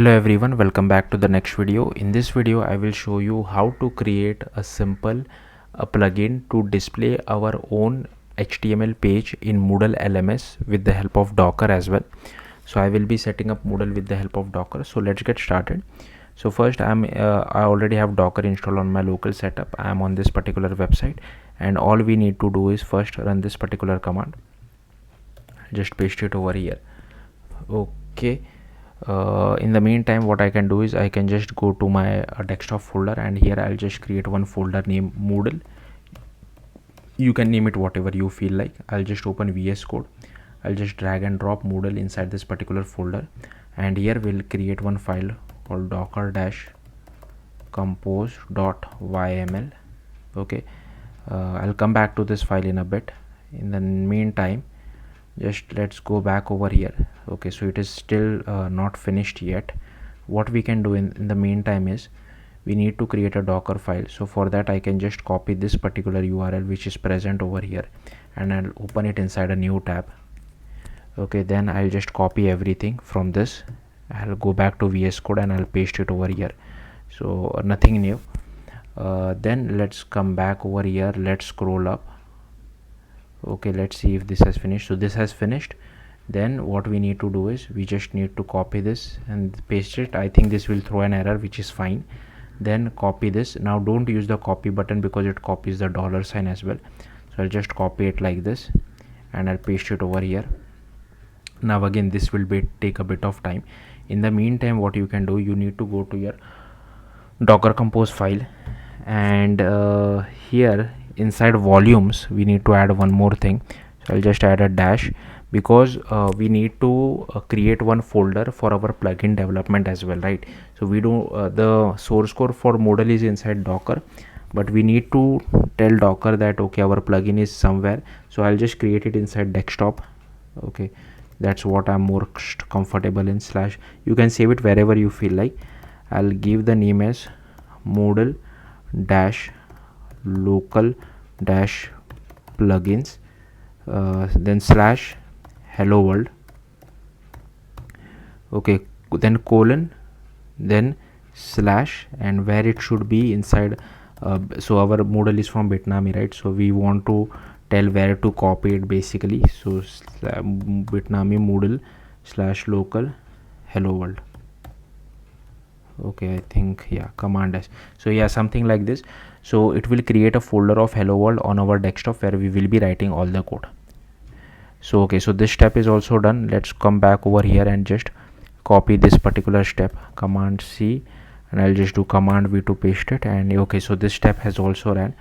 Hello everyone, welcome back to the next video. In this video I will show you how to create a simple plugin to display our own HTML page in Moodle LMS with the help of Docker as well. So I will be setting up Moodle with the help of Docker. So let's get started. So first I already have Docker installed on my local setup. I am on this particular website, and all we need to do is first run this particular command. Just paste it over here. Okay. In the meantime, what I can do is I can just go to my desktop folder, and here I'll just create one folder named Moodle. You can name it whatever you feel like. I'll just open VS Code. I'll just drag and drop Moodle inside this particular folder, and here we'll create one file called docker-compose.yml. okay, I'll come back to this file in a bit. In the meantime, just let's go back over here. Okay, so it is still not finished yet. What we can do in the meantime is we need to create a Docker file. So for that I can just copy this particular URL which is present over here, and I'll open it inside a new tab. Okay, then I'll just copy everything from this. I'll go back to VS Code and I'll paste it over here. So nothing new. Then let's come back over here. Let's scroll up. Okay, let's see if this has finished. So this has finished. Then what we need to do is we just need to copy this and paste it. I think this will throw an error, which is fine. Then copy this. Now don't use the copy button because it copies the $sign as well. So I'll just copy it like this and I'll paste it over here. Now again, this will take a bit of time. In the meantime, what you can do, you need to go to your Docker Compose file, and here inside volumes we need to add one more thing. So I'll just add a dash because we need to create one folder for our plugin development as well, right? So we do the source code for Moodle is inside Docker, but we need to tell Docker that okay, our plugin is somewhere. So I'll just create it inside desktop. Okay, that's what I'm most comfortable in. Slash, you can save it wherever you feel like. I'll give the name as Moodle dash local dash plugins, then slash hello world. Okay, then colon, then slash, and where it should be inside. So our Moodle is from Bitnami, right? So we want to tell where to copy it basically. So Bitnami Moodle slash local hello world. Okay, I think yeah, command s. So yeah, something like this. So it will create a folder of hello world on our desktop where we will be writing all the code. So okay, so this step is also done. Let's come back over here and just copy this particular step, command C, and I'll just do command V to paste it. And okay, so this step has also ran.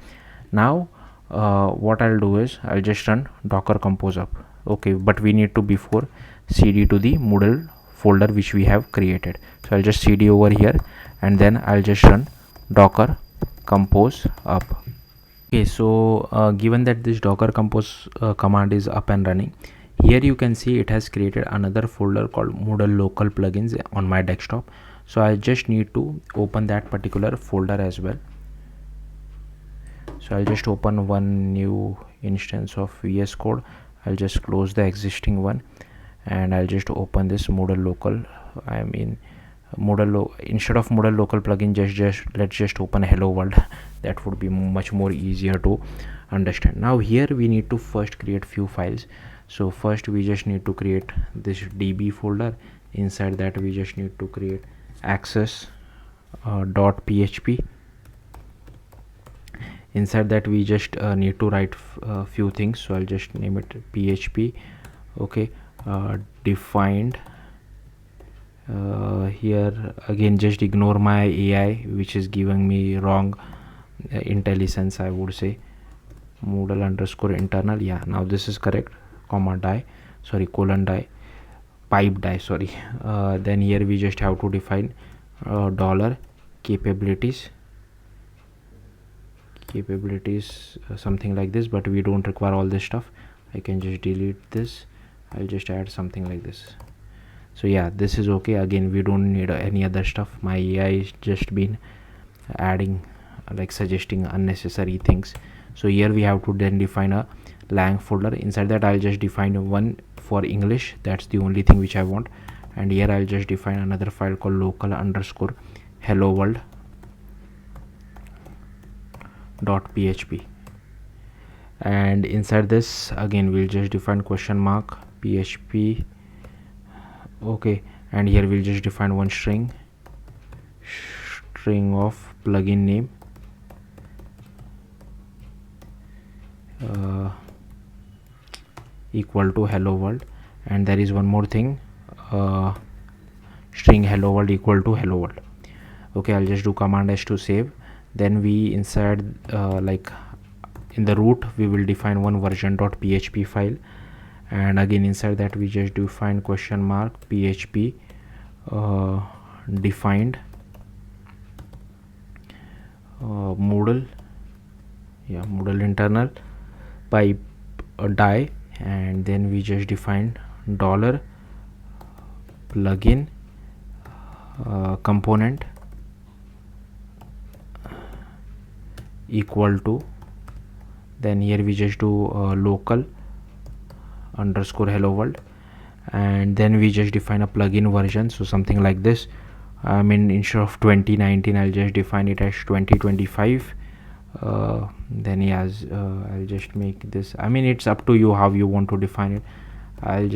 Now what I'll do is I'll just run Docker Compose up. Okay, but we need to before cd to the Moodle folder which we have created. So I'll just cd over here, and then I'll just run Docker Compose up. Okay, so given that this Docker Compose command is up and running, here you can see it has created another folder called Moodle local plugins on my desktop. So I just need to open that particular folder as well. So I'll just open one new instance of VS Code. I'll just close the existing one, and I'll just open this Moodle local. I mean Moodle instead of Moodle local plugin, let's just open hello world. That would be much more easier to understand. Now here we need to first create few files. So first we just need to create this db folder. Inside that we just need to create access .php. Inside that we just need to write a few things. So I'll just name it php. Okay, defined. Here again, just ignore my AI which is giving me wrong IntelliSense. I would say Moodle underscore internal. Yeah, now this is correct. Comma die, sorry, colon die, pipe die, sorry. Then here we just have to define dollar capabilities, something like this, but we don't require all this stuff. I can just delete this. I'll just add something like this. So yeah, this is okay. Again, we don't need any other stuff. My AI is just been adding like suggesting unnecessary things. So here we have to then define a lang folder. Inside that I'll just define one for English. That's the only thing which I want. and here I'll just define another file called local underscore hello world .php, and inside this again we'll just define question mark php. Okay, and here we'll just define one string of plugin name equal to hello world, and there is one more thing, string hello world equal to hello world. Okay, I'll just do command S to save. Then we inside like in the root we will define one version.php file, and again inside that we just define question mark php defined Moodle internal pipe die, and then we just define dollar plugin component equal to, then here we just do local underscore hello world, and then we just define a plugin version, so something like this. I mean, instead of 2019 I'll just define it as 2025. Then yes, I'll just make this, I mean it's up to you how you want to define it. I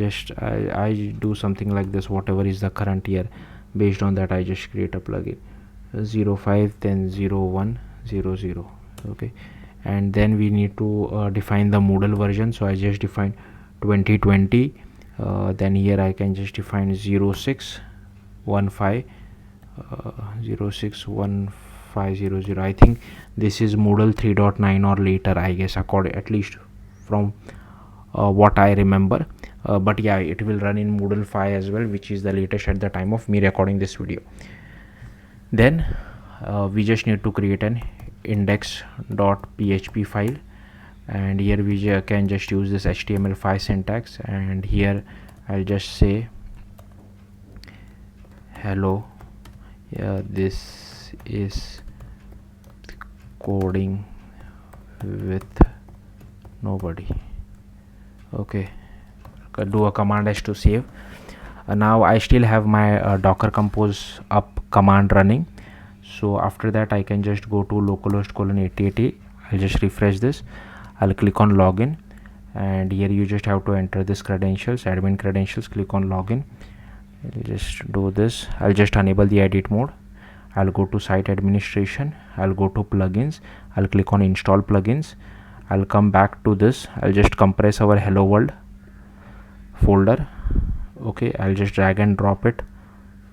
do something like this, whatever is the current year, based on that I just create a plugin 05 then 0100. Okay, and then we need to define the Moodle version, so I just define 2020. Then here I can just define 0615 061500. I think this is Moodle 3.9 or later, I guess, according at least from what I remember, but yeah, it will run in Moodle 5 as well, which is the latest at the time of me recording this video. Then we just need to create an index.php file, and here we can just use this HTML5 syntax, and here I'll just say hello, this is coding with nobody. Okay, do a command S to save. Now I still have my docker compose up command running, so after that I can just go to localhost:8080. I'll just refresh this, I'll click on login, and here you just have to enter this credentials, admin credentials, click on login. I'll just do this, I'll just enable the edit mode, I'll go to site administration, I'll go to plugins, I'll click on install plugins, I'll come back to this, I'll just compress our hello world folder. Okay, I'll just drag and drop it,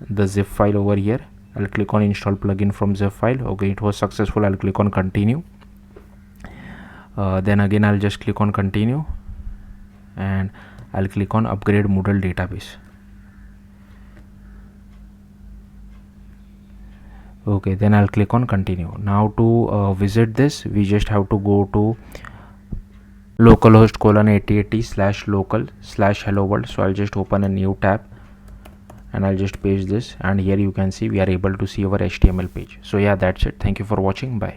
the zip file over here, I'll click on install plugin from zip file. Okay, it was successful, I'll click on continue. Then again I'll just click on continue, and I'll click on upgrade Moodle database. Okay, then I'll click on continue. Now to visit this, we just have to go to localhost:8080/local/hello world. So I'll just open a new tab, and I'll just paste this, and here you can see we are able to see our HTML page. So yeah, that's it. Thank you for watching. Bye.